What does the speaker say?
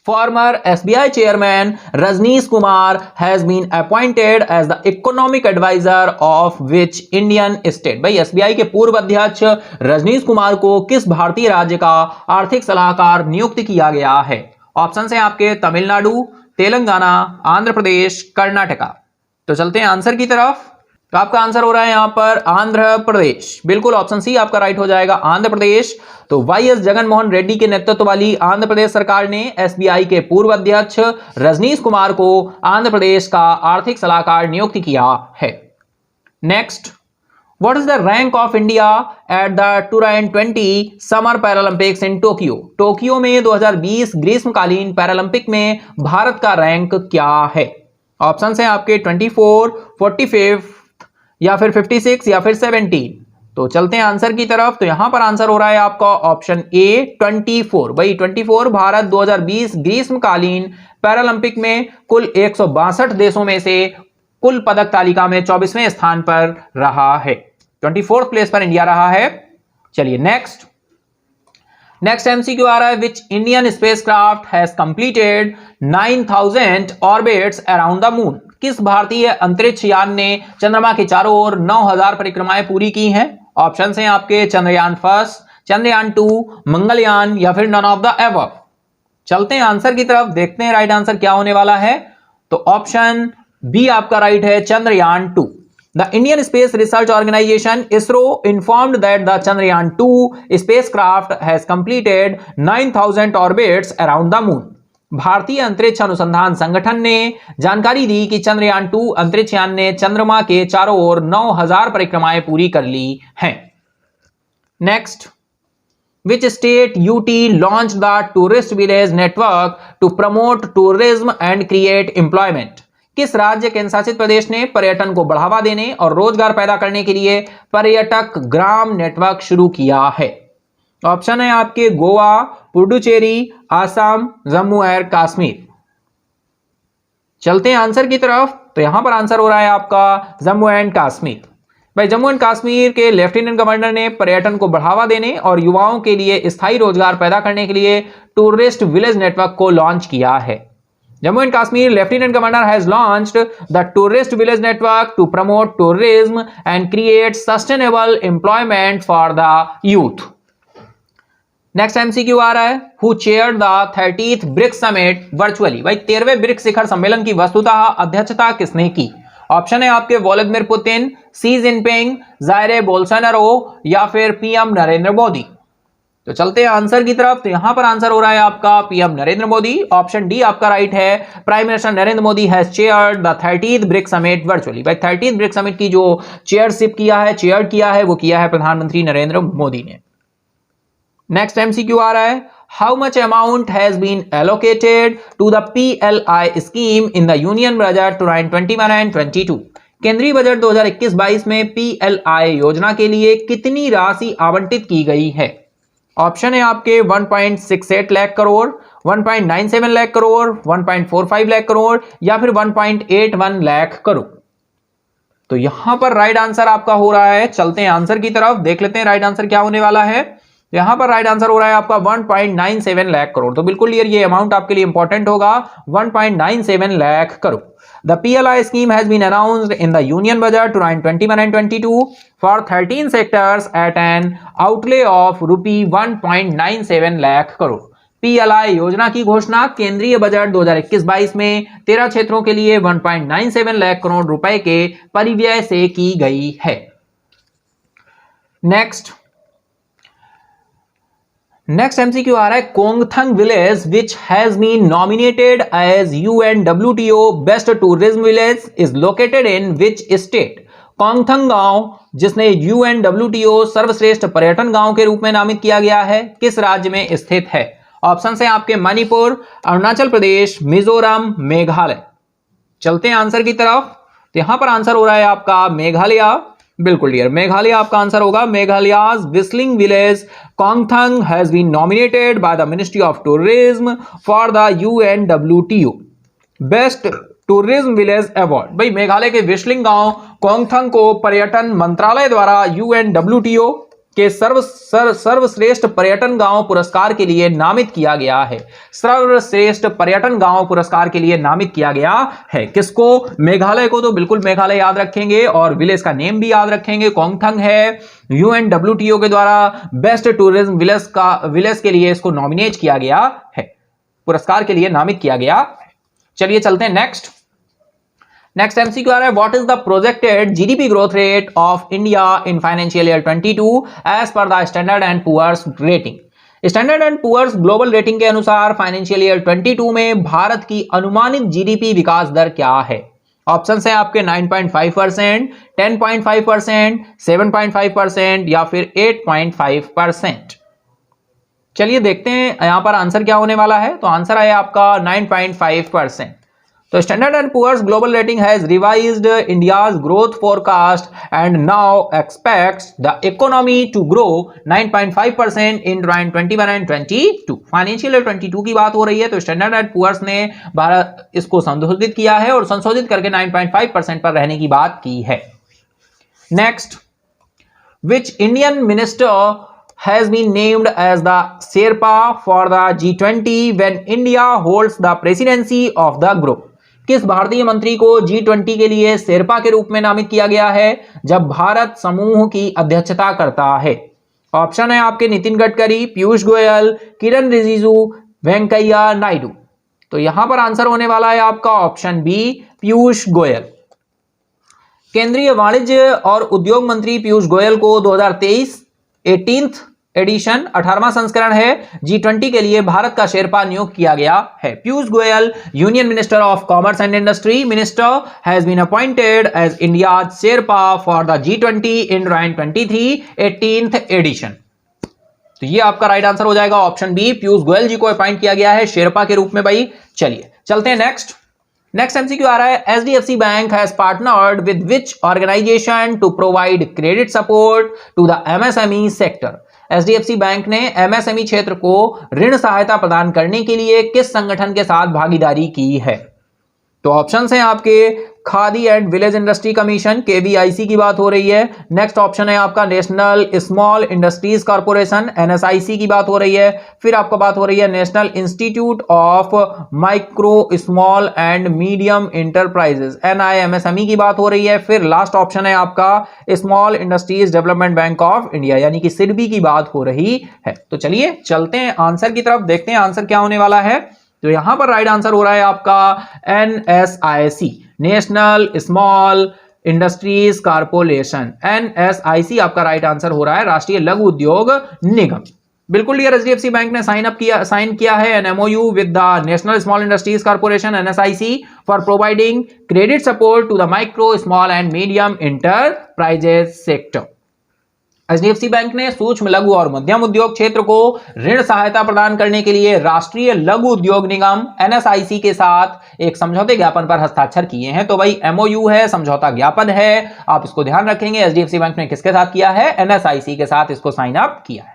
Former SBI chairman Rajneesh Kumar has been appointed as the economic advisor of which Indian state? भाई SBI के पूर्व अध्यक्ष रजनीश कुमार को किस भारतीय राज्य का आर्थिक सलाहकार नियुक्त किया गया है? ऑप्शन है आपके तमिलनाडु, तेलंगाना, आंध्र प्रदेश, कर्नाटका। तो चलते हैं आंसर की तरफ। तो आपका आंसर हो रहा है यहां पर आंध्र प्रदेश। बिल्कुल ऑप्शन सी आपका राइट हो जाएगा, आंध्र प्रदेश। तो वाईएस जगनमोहन रेड्डी के नेतृत्व वाली आंध्र प्रदेश सरकार ने एसबीआई के पूर्व अध्यक्ष रजनीश कुमार को आंध्र प्रदेश का आर्थिक सलाहकार नियुक्त किया है। Next, what is the rank of India at the 2020 summer Paralympics in Tokyo? Tokyo में 2020 ग्रीष्मकालीन पैरालंपिक में भारत का रैंक क्या है? ऑप्शन है आपके 24, 45 या फिर 56 या फिर 17। तो चलते हैं आंसर की तरफ। तो यहां पर आंसर हो रहा है आपका ऑप्शन ए 24। भाई 24 भारत 2020 ग्रीष्मकालीन पैरालंपिक में कुल 162 देशों में से कुल पदक तालिका में 24वें स्थान पर रहा है। 24th प्लेस पर इंडिया रहा है। चलिए नेक्स्ट एमसीक्यू आ रहा है, which Indian spacecraft has completed 9000 orbits around the moon? किस भारतीय अंतरिक्ष यान ने चंद्रमा के चारों ओर 9000 परिक्रमाएं पूरी की हैं? ऑप्शन हैं आपके चंद्रयान फर्स्ट, चंद्रयान 2, मंगलयान या फिर नन ऑफ द एबव। चलते हैं आंसर की तरफ, देखते हैं राइट आंसर क्या होने वाला है। तो ऑप्शन बी आपका राइट है, Chandrayaan 2। The Indian Space Research Organization ISRO informed that the Chandrayaan 2 spacecraft has completed 9000 orbits around the moon. भारतीय अंतरिक्ष अनुसंधान संगठन ने जानकारी दी कि चंद्रयान 2 अंतरिक्ष यान ने चंद्रमा के चारों ओर 9000 परिक्रमाएं पूरी कर ली हैं। Next, which state UT launched the tourist village network to promote tourism and create employment? किस राज्य केंद्रशासित प्रदेश ने पर्यटन को बढ़ावा देने और रोजगार पैदा करने के लिए पर्यटक ग्राम नेटवर्क शुरू किया है? ऑप्शन है आपके गोवा, पुडुचेरी, आसाम, जम्मू एंड कश्मीर। चलते हैं आंसर की तरफ। तो यहां पर आंसर हो रहा है आपका जम्मू एंड कश्मीर। भाई जम्मू एंड कश्मीर के लेफ्टिनेंट गवर्नर ने पर्यटन को बढ़ावा देने और युवाओं के लिए स्थायी रोजगार पैदा करने के लिए टूरिस्ट विलेज नेटवर्क को लॉन्च किया है। Jammu and Kashmir Lieutenant Governor has launched the Tourist Village Network to promote tourism and create sustainable employment for the youth. Next MCQ आ रहा है, who chaired the 30th BRICS Summit virtually? भाई 13वें BRICS शिखर सम्मेलन की वस्तुतः अध्यक्षता किसने की? Option है आपके Vladimir Putin, Xi Jinping, Jair Bolsonaro या फिर पीएम नरेंद्र मोदी। तो चलते हैं आंसर की तरफ। तो यहां पर आंसर हो रहा है आपका PM Narendra Modi. Option D आपका राइट है, prime minister Narendra Modi has chaired the 30th BRICS summit virtually. भाई 30th ब्रिक्स समिट की जो चेयर किया है वो किया है प्रधानमंत्री नरेंद्र मोदी ने। नेक्स्ट एमसीक्यू आ रहा है, how much amount has been allocated to the PLI scheme in the union budget 2021 and 22? केंद्रीय बजट 2021-22 में PLI योजना के लिए कितनी राशि आवंटित की गई है? ऑप्शन है आपके 1.68 लाख करोड़, 1.97 लाख करोड़, 1.45 लाख करोड़ या फिर 1.81 लाख करोड़। तो यहां पर राइट आंसर आपका हो रहा है, चलते हैं आंसर की तरफ, देख लेते हैं राइट आंसर क्या होने वाला है। यहां पर राइट आंसर हो रहा है आपका 1.97 लाख करोड़। तो बिल्कुल क्लियर, ये अमाउंट आपके लिए इंपॉर्टेंट होगा, 1.97 lakh crore. The PLI scheme has been announced in the Union Budget 2021 and 22 for 13 sectors at an outlay of rupee 1.97 lakh crore. PLI योजना की घोषणा केंद्रीय बजट 2021-22 में 13 क्षेत्रों के लिए 1.97 लाख करोड़ रुपए के परिव्यय से की गई है। नेक्स्ट एमसीक्यू आ रहा है, Kongthong village which has been nominated as UNWTO best tourism village is located in which state? Kongthong गांव जिसने UNWTO सर्वश्रेष्ठ पर्यटन गांव के रूप में नामित किया गया है, किस राज्य में स्थित है? ऑप्शन है आपके मणिपुर, अरुणाचल प्रदेश, मिजोरम, मेघालय। चलते हैं आंसर की तरफ। तो यहां पर आंसर हो रहा है आपका मेघालय। बिल्कुल क्लियर, मेघालय आपका आंसर होगा। Meghalaya's whistling village Kongthong has been nominated by the ministry of tourism for the UNWTO best tourism village award. भाई मेघालय के व्हिस्लिंग गांव कोंगथंग को पर्यटन मंत्रालय द्वारा UNWTO के सर्वश्रेष्ठ पर्यटन गांव पुरस्कार के लिए नामित किया गया है। सर्वश्रेष्ठ पर्यटन गांव पुरस्कार के लिए नामित किया गया है किसको? मेघालय को तो बिल्कुल मेघालय याद रखेंगे और विलेज का नेम भी याद रखेंगे, कोंगथंग है। UNWTO के द्वारा बेस्ट टूरिज्म विलेज के लिए इसको नॉमिनेट किया गया है, पुरस्कार के लिए नामित किया गया है। चलिए चलते हैं नेक्स्ट एमसीक्यू आ रहा है, what is the projected GDP growth rate of India in financial year 22 as per the Standard and Poor's rating. Standard and Poor's global rating के अनुसार फाइनेंशियल ईयर 22 में भारत की अनुमानित जीडीपी विकास दर क्या है? ऑप्शन है आपके 9.5%, 10.5%, 7.5% या फिर 8.5%। चलिए देखते हैं यहां पर आंसर क्या होने वाला है। तो आंसर है आपका 9.5%। तो Standard and Poor's global rating has revised India's growth forecast and now expects the economy to grow 9.5% in 2021 and 22। Financial year 22 की बात हो रही है, तो स्टैंडर्ड एंड पुअर्स ने भारत इसको संशोधित किया है और संशोधित करके 9.5% पर रहने की बात की है। Next, which Indian minister has been named as the Sherpa for the G20 when India holds the presidency of the group। किस भारतीय मंत्री को G20 के लिए शेरपा के रूप में नामित किया गया है जब भारत समूह की अध्यक्षता करता है? ऑप्शन है आपके नितिन गडकरी, पीयूष गोयल, किरण रिजिजू, वेंकैया नायडू। तो यहां पर आंसर होने वाला है आपका ऑप्शन बी, पीयूष गोयल। केंद्रीय वाणिज्य और उद्योग मंत्री पीयूष गोयल को 2023 18th एडिशन 18वां संस्करण है G20 के लिए भारत का शेरपा नियुक्त किया गया है। Piyush Goyal, union minister of commerce and industry minister, has been appointed as India sherpa for the G20 in 2023 18th edition. तो ये आपका राइट आंसर हो जाएगा ऑप्शन बी, पीयूष गोयल जी को अपॉइंट किया गया है शेरपा के रूप में भाई। चलिए चलते हैं नेक्स्ट एमसीक्यू आ रहा है, HDFC bank has partnered with which organisation to provide credit support to the MSME sector. HDFC bank ने एमएसएमई क्षेत्र को ऋण सहायता प्रदान करने के लिए किस संगठन के साथ भागीदारी की है? तो ऑप्शंस हैं आपके khadi and village industry commission, KVIC की बात हो रही है। नेक्स्ट ऑप्शन है आपका national Small Industries Corporation, NSIC की बात हो रही है। फिर आपको बात हो रही है national institute of micro small and medium enterprises, NIMSME की बात हो रही है। फिर लास्ट ऑप्शन है आपका small industries development bank of India यानी कि सिडबी की बात हो रही है। तो चलिए चलते हैं आंसर की तरफ, देखते हैं आंसर क्या होने वाला है। तो यहां पर राइट आंसर हो रहा है आपका NSIC, National Small Industries Corporation. NSIC आपका राइट आंसर हो रहा है, राष्ट्रीय लघु उद्योग निगम। बिल्कुल डियर, एचडीएफसी बैंक ने साइन किया है an MOU with the National Small Industries Corporation NSIC for providing credit support to the micro small and medium enterprises sector. HDFC bank ने सूक्ष्म लघु और मध्यम उद्योग क्षेत्र को ऋण सहायता प्रदान करने के लिए राष्ट्रीय लघु उद्योग निगम एनएसआईसी के साथ एक समझौते ज्ञापन पर हस्ताक्षर किए हैं। तो भाई एमओयू है, समझौता ज्ञापन है, आप इसको ध्यान रखेंगे। एचडीएफसी बैंक ने किसके साथ किया है? एनएसआईसी के साथ इसको साइन अप किया है।